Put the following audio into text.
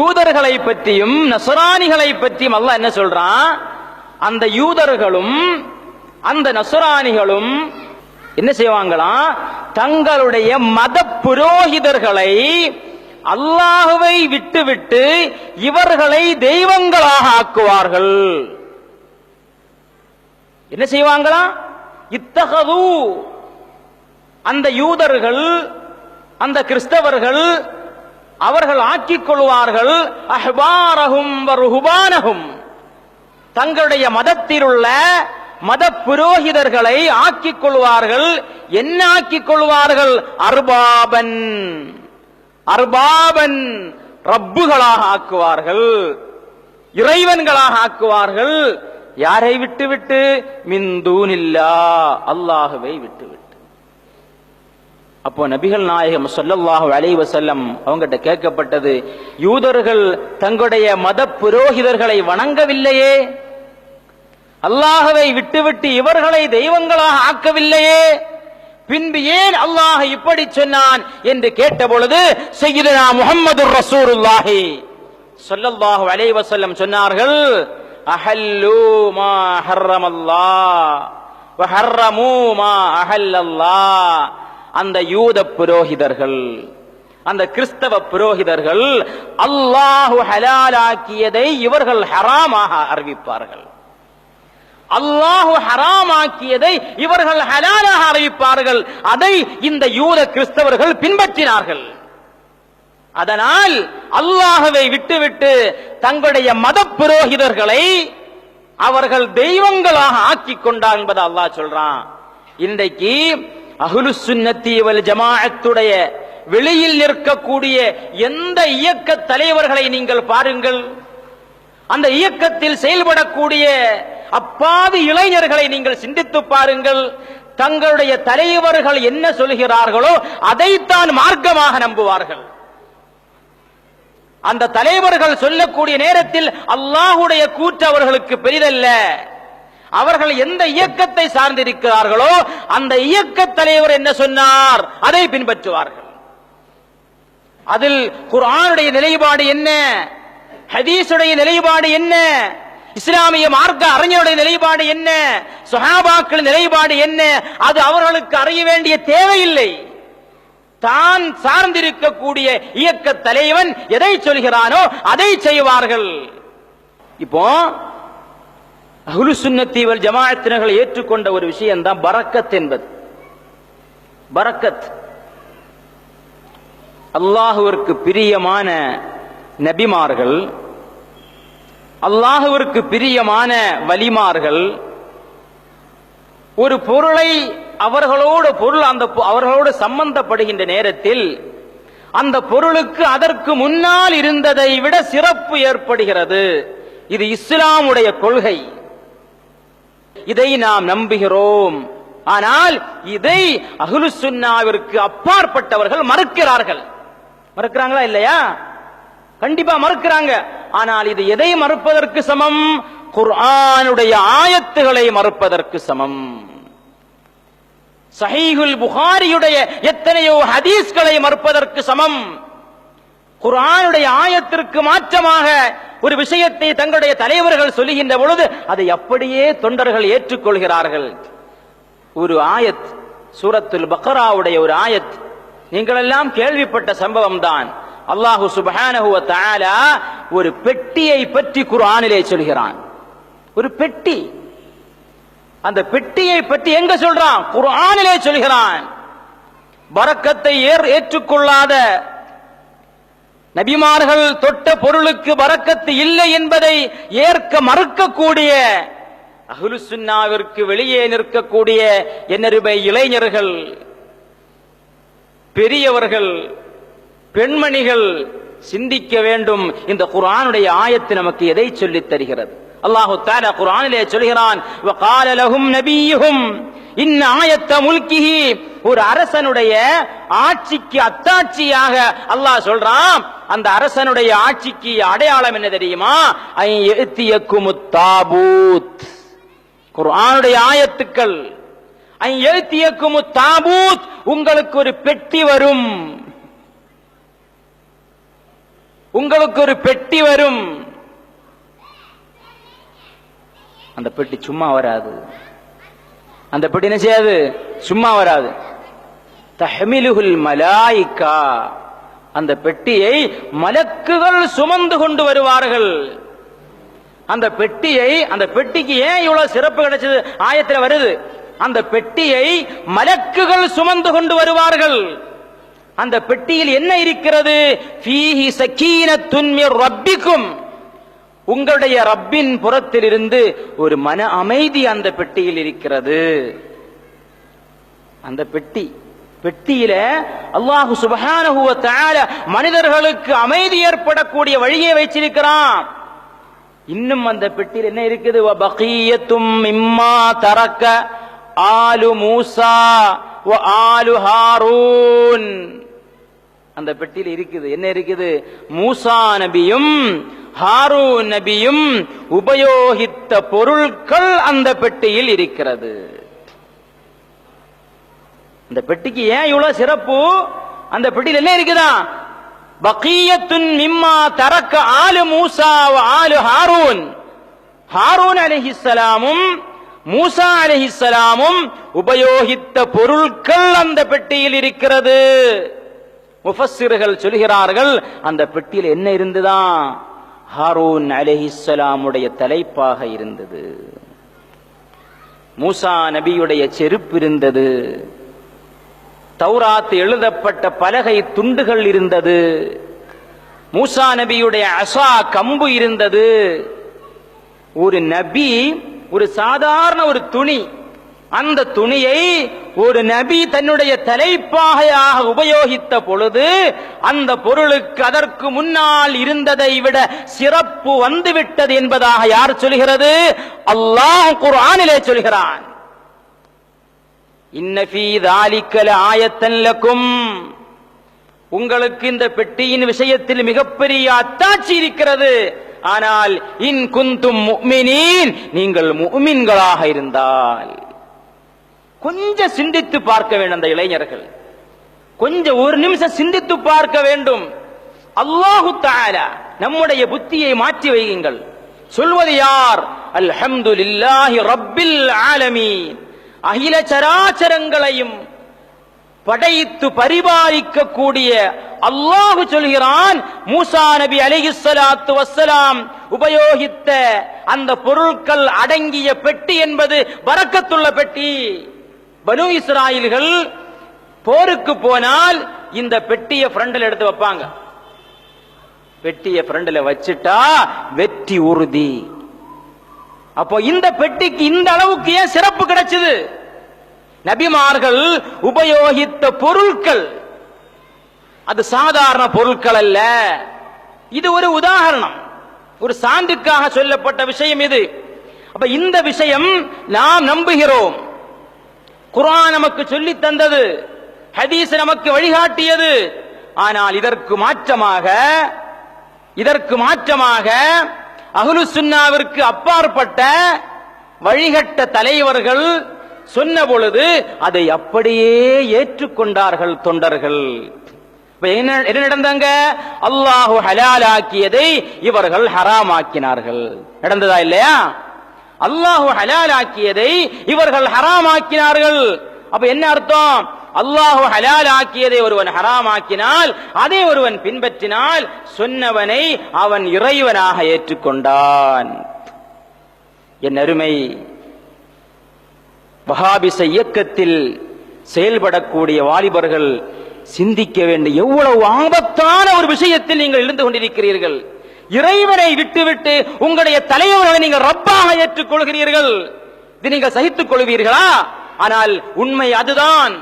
யூதர்களை பற்றியும் நஸ்ரானிகளை பற்றியும் அல்லாஹ் என்ன சொல்றான்? அந்த யூதர்களும் அந்த நஸ்ரானிகளும் என்ன செய்வாங்களாம்? தங்களுடைய மத புரோகிதர்களை அல்லாஹ்வை விட்டுவிட்டு இவர்களை தெய்வங்களாக ஆக்குவார்கள். என்ன செய்வாங்களாம்? இத்தகது, அந்த யூதர்கள் அந்த கிறிஸ்தவர்கள் அவர்கள் ஆக்கிக் கொள்வார்கள் அஹ்பாரஹும் வ ருஹ்பானஹும், தங்களுடைய மதத்தில் உள்ள மத புரோகிதர்களை ஆக்கிக் கொள்வார்கள். என்ன ஆக்கிக் கொள்வார்கள்? அர்பாபன், அர்பாபன் ரப்புகளாக ஆக்குவார்கள், இறைவன்களாக ஆக்குவார்கள். யாரை விட்டுவிட்டு? மின் தூனில்லாஹ், அல்லாஹ்வை விட்டுவிட்டு. அப்போ நபிகள் நாயகம் ஸல்லல்லாஹு அலைஹி வஸல்லம் அவங்ககிட்ட கேட்கப்பட்டது, யூதர்கள் தங்களுடைய மத புரோகிதர்களை வணங்கவில்லையே, அல்லாஹ்வை விட்டுவிட்டு இவர்களை தெய்வங்களாக ஆக்கவில்லையே, பின்பு ஏன் அல்லாஹ் இப்படி சொன்னான் என்று கேட்ட பொழுது சய்யிதுனா முஹம்மதுர் ரசூலுல்லாஹி ஸல்லல்லாஹு அலைஹி வஸல்லம் சொன்னார்கள், அஹல்லு மா ஹர்ரமல்லாஹ் வ ஹர்ரமு மா அஹல்லல்லாஹ். அந்த யூத புரோகிதர்கள் அந்த கிறிஸ்தவ புரோகிதர்கள் அல்லாஹு ஹலாலாக்கியதை இவர்கள் ஹராமாக அறிவிப்பார்கள், அல்லாஹு ஹராமாக்கியதை இவர்கள் ஹலாலாக அறிவிப்பார்கள். அதை இந்த யூத கிறிஸ்தவர்கள் பின்பற்றினார்கள். அதனால் அல்லாஹ்வை விட்டுவிட்டு தங்களுடைய மத புரோகிதர்களை அவர்கள் தெய்வங்களாக ஆக்கிக் கொண்டார் என்பதை அல்லாஹ் சொல்றான். இன்றைக்கு அஹ்லுஸ் சுன்னத்தி வல் ஜமாஅத்துடைய வெளியில் நிற்கக்கூடிய எந்த இயக்க தலைவர்களை நீங்கள் பாருங்கள், அந்த இயக்கத்தில் செயல்படக்கூடிய அப்பாவி இளைஞர்களை நீங்கள் சிந்தித்து பாருங்கள். தங்களுடைய தலைவர்கள் என்ன சொல்கிறார்களோ அதைத்தான் மார்க்கமாக நம்புவார்கள். அந்த தலைவர்கள் சொல்லக்கூடிய நேரத்தில் அல்லாஹ்வுடைய கூற்று அவர்களுக்கு பெரிதல்ல. அவர்கள் எந்த இயக்கத்தை சார்ந்திருக்கிறார்களோ அந்த இயக்க தலைவர் என்ன சொன்னார் அதை பின்பற்றுவார்கள். அதில் குர்ஆனுடைய நிலைப்பாடு என்ன, ஹதீஸுடைய நிலைப்பாடு என்ன, இஸ்லாமிய மார்க்க அறிஞருடைய நிலைப்பாடு என்ன, சஹாபாக்களின் நிலைப்பாடு என்ன, அது அவர்களுக்கு அறிய வேண்டிய தேவையில்லை. தான் சார்ந்திருக்கக்கூடிய இயக்க தலைவன் எதை சொல்கிறானோ அதை செய்வார்கள். இப்போ அஹ்லுஸ் சுன்னத்தி வல் ஜமாஅத்தினர்கள் ஏற்றுக்கொண்ட ஒரு விஷயம் தான் பரக்கத் என்பது. பரக்கத் அல்லாஹ்விற்கு பிரியமான நபிமார்கள், அல்லாஹ்விற்கு பிரியமான வலிமார்கள் ஒரு பொருளை அவர்களோடு சம்பந்தப்படுகின்ற நேரத்தில் அந்த பொருளுக்கு அதற்கு முன்னால் இருந்ததை விட சிறப்பு ஏற்படுகிறது. இது இஸ்லாமுடைய கொள்கை, இதை நாம் நம்புகிறோம். ஆனால் இதை அஹ்லுஸ் சுன்னாவிற்கு அப்பாற்பட்டவர்கள் மறுக்கிறார்கள். மறுக்கிறாங்களா இல்லையா? கண்டிப்பா மறுக்கிறாங்க. ஆனால் இது எதை மறுப்பதற்கு சமம்? குர்ஆனுடைய ஆயத்துகளை மறுப்பதற்கு சமம். ஸஹீஹுல் புகாரியுடைய எத்தனையோ ஹதீஸ்களை மறுப்பதற்கு சமம். குர்ஆனுடைய ஆயத்திற்கு மாற்றமாக ஒரு விஷயத்தை தங்களுடைய தலைவர்கள் சொல்லுகின்ற பொழுது அதை அப்படியே தொண்டர்கள் ஏற்றுக்கொள்கிறார்கள். ஒரு ஆயத், சூரத்துல் பக்ராவுடைய ஒரு ஆயத், நீங்கள் எல்லாம் கேள்விப்பட்ட சம்பவம் தான். அல்லாஹு சுப்ஹானஹு வ தஆலா ஒரு பெட்டியை பற்றி குர்ஆனிலே சொல்கிறான். ஒரு பெட்டி, அந்த பெட்டியை பற்றி எங்க சொல்றான்? குர்ஆனிலே சொல்கிறான். பரக்கத்தை ஏற்றுக்கொள்ளாத நபிமார்கள் தொட்ட பொருளுக்கு பரக்கத்து இல்லை என்பதை ஏற்க மறுக்கக்கூடிய அஹ்லுஸ் சுன்னாவிற்கு வெளியே நிற்கக்கூடிய என்னருமை இளைஞர்கள், பெரியவர்கள், பெண்மணிகள் சிந்திக்க வேண்டும். இந்த குர்ஆனுடைய ஆயத்து நமக்கு எதை சொல்லித் தருகிறது? அல்லாஹு தஆலா குர்ஆனிலே சொல்கிறான், வகால லஹும் நபியுஹும் இன்ன ஆயத்த முல்கிஹி, ஒரு அரசனுடைய ஆட்சிக்கு அத்தாட்சியாக அல்லாஹ் சொல்றான். அந்த அரசனுடைய ஆட்சிக்கு அடையாளம் என்ன தெரியுமா? ஐயத்தியக்குமுத் தாபூத். குர்ஆனுடைய ஆயத்துக்கள், ஐயத்தியக்குமுத் தாபூத், உங்களுக்கு ஒரு பெட்டி வரும். உங்களுக்கு ஒரு பெட்டி வரும். அந்த பெட்டி சும்மா வராது. அந்த பெட்டி என்ன செய்யாது? சும்மா வராது. தஹ்மிலுல் மலாயிகா, அந்த பெட்டியை மலக்குகள் சுமந்து கொண்டு வருவார்கள். அந்த பெட்டியை, அந்த பெட்டிக்கு ஏன் இவ்வளவு சிறப்பு கிடைச்சது ஆயத்தில் வருது. அந்த பெட்டியை மலக்குகள் சுமந்து கொண்டு வருவார்கள். அந்த பெட்டியில் என்ன இருக்கிறது? ஃபீஹி ஸகீனத்துன் மிர் ரப்பிக்கும், உங்களுடைய ரப்பின் புறத்தில் இருந்து ஒரு மன அமைதி அந்த பெட்டியில் இருக்கிறது. அந்த பெட்டியில அல்லாஹ் சுப்ஹானஹு வ தஆலா மனிதர்களுக்கு அமைதி ஏற்படக்கூடிய வழியை வைச்சிருக்கிறான். இன்னும் அந்த பெட்டியில் என்ன இருக்குது? வ பகியத்தும் மிம்மா தரக்க ஆலு மூசா வ ஆலு ஹாரூன். அந்த பெட்டியில் இருக்குது, என்ன இருக்குது? மூசா நபியும் ஹாரூன் நபியும் உபயோகித்த பொருட்கள் அந்த பெட்டியில் இருக்கிறது. அந்த பெட்டிக்கு ஏன் இவ்வளவு சிறப்பு? அந்த பெட்டியில் என்ன இருக்குதா? பகியத்துன் மிம்மா தரக்க ஆலு மூசா வ ஆலு ஹாரூன். ஹாரூன் அலைஹிஸ்ஸலாமும் மூசா அலைஹிஸ்ஸலாமும் உபயோகித்த பொருட்கள் அந்த பெட்டியில் இருக்கிறது. முஃபஸ்ஸிர்கள் சொல்கிறார்கள், அந்த பெட்டியில் என்ன இருந்ததா? ஹாரூன் அலைஹிஸ்ஸலாமுடைய தலைப்பாக இருந்தது. மூசா நபியுடைய செருப்பு இருந்தது. தௌராத் எழுதப்பட்ட பலகை துண்டுகள் இருந்தது. மூசா நபியுடைய அஸா கம்பு இருந்தது. ஒரு நபி ஒரு சாதாரண ஒரு துணி, அந்த துணியை ஒரு நபி தன்னுடைய தலைப்பாகையாக உபயோகித்த பொழுது அந்த பொருளுக்கு அதற்கு முன்னால் இருந்ததை விட சிறப்பு வந்துவிட்டது என்பதாக யார் சொல்கிறது? அல்லாஹ் குர்ஆனிலே சொல்கிறான். இன்ன ஃபீ ذَلِكَ لَآيَةً لَكُمْ, உங்களுக்கு இந்த பெட்டியின் விஷயத்தில் மிகப்பெரிய அத்தாட்சி இருக்கிறது. ஆனால் இன் குந்தும் முஃமினீன், நீங்கள் முஃமின்களாக இருந்தால். கொஞ்சம் சிந்தித்து பார்க்க வேண்டும். அந்த இளைஞர்கள் கொஞ்சம் ஒரு நிமிஷம் சிந்தித்து பார்க்க வேண்டும். அல்லாஹு தஆலா நம்முடைய புத்தியை மாற்றி வையுங்கள். சொல்வது யார்? அல்ஹம்துலில்லாஹி ரப்பில் ஆலமீன். அகில சராச்சரங்களையும் படைத்து பரிபாலிக்க கூடிய அல்லாஹ் சொல்கிறான், மூசா நபி அலைஹிஸ்ஸலாத்து வஸ்ஸலாம் உபயோகித்த அந்த பொருட்கள் அடங்கிய பெட்டி என்பது பரக்கத்துள்ள பெட்டி. பனு இஸ்ராயீல்கள் போருக்கு போனால் இந்த பெட்டியை ஃப்ரண்ட்ல எடுத்து வைப்பாங்க. பெட்டியை ஃப்ரண்ட்ல வச்சிட்டா வெற்றி உறுதி. அப்போ இந்த பெட்டிக்கு இந்த அளவுக்கு ஏன் சிறப்பு கிடைச்சது? நபிமார்கள் உபயோகித்த பொருட்கள் அது சாதாரண பொருட்கள் அல்ல. இது ஒரு உதாரணம், ஒரு சான்றுக்காக சொல்லப்பட்ட விஷயம் இது. அப்ப இந்த விஷயம் நாம் நம்புகிறோம். குர்ஆன் நமக்கு சொல்லி தந்தது, ஹதீஸ் நமக்கு வழிகாட்டியது. ஆனால் இதற்கு மாற்றமாக அஹ்லு சுன்னாவிற்கு அப்பாற்பட்ட வழிகட்ட தலைவர்கள் சொன்ன பொழுது அதை அப்படியே ஏற்றுக்கொண்டார்கள் தொண்டர்கள். என்ன நடந்தாங்க? அல்லாஹு ஹலாலாக்கியதை இவர்கள் ஹராமாக்கினார்கள். நடந்ததா இல்லையா? அல்லாஹு ஹலாலாக்கியதை இவர்கள் ஹராமாக்கினார்கள். அப்ப என்ன அர்த்தம்? அல்லாஹு ஹலாலாக்கியதை ஒருவன் ஹராமாக்கினால் அதை ஒருவன் பின்பற்றினால் சொன்னவனை அவன் இறைவனாக ஏற்றுக்கொண்டான். என் அருமை வஹாபிச இயக்கத்தில் செயல்படக்கூடிய வாலிபர்கள் சிந்திக்க வேண்டிய எவ்வளவு ஆபத்தான ஒரு விஷயத்தில் நீங்கள் இருந்து கொண்டிருக்கிறீர்கள். இறைவனை விட்டுவிட்டு உங்களுடைய தலைவரை நீங்கள் ரப்பாக ஏற்றுக்கொள்கிறீர்கள். இது நீங்கள் சகித்துக் கொள்வீர்களா? ஆனால் உண்மை அதுதான்.